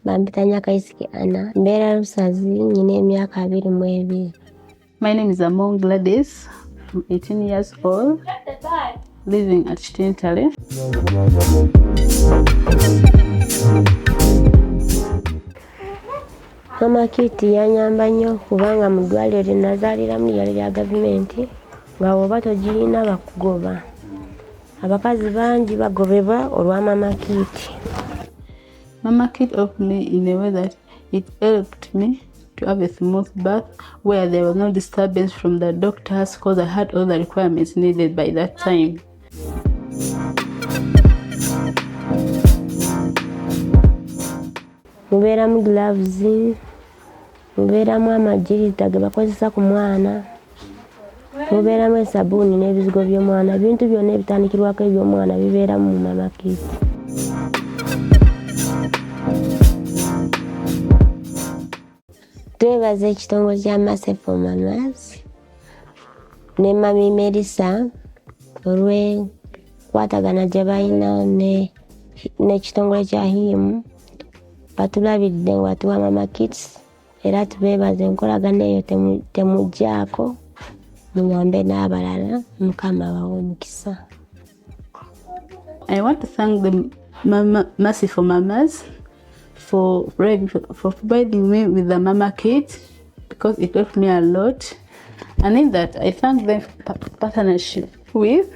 Bampita Nyakaisiki Anna, mbeera Lusazi, nyina emyaka 22. My name is Among Gladys. I'm 18 years old, living at Chitintale. Mama Kiti yanyamba nnyo kubanga mu ddwaliro lye nazaaliramu lyali lya gavumenti nga bw'oba togirina bakugoba. Abakazi bangi bagobebwa olwa Mama Kiti. Mama Kit helped me in a way that it helped me to have a smooth birth where there was no disturbance from the doctors because I had all the requirements needed by that time. Mubeeramu gloves, mubeeramu amajirita ge bakozesa ku mwana, mubeeramu esabuuni n'ebizigo by'omwana. Ebintu byonna ebitandikirwako eby'omwana bibeeramu mu Mama Kit. Twebaza ekitongole kya Merciful Mamas ne Mami Melissa olw'enkwatagana gye balina n'ekitongole kya HIM. Batulabidde nga batuwa Mama Kits era tubeebaza enkolagana eyo temuggyako, muyambe n'abalala. Mukama bawe omukisa. I want to thank the Merciful Mamas for providing me with the Mama Kit because it helped me a lot. And in that, I thank them for partnership with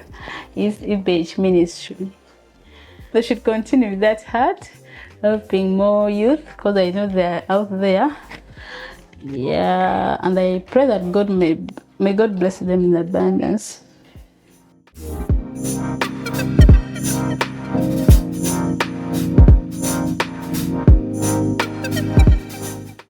is Ministries. They should continue with that heart, helping more youth because I know they are out there. Yeah, and I pray that God may God bless them in abundance.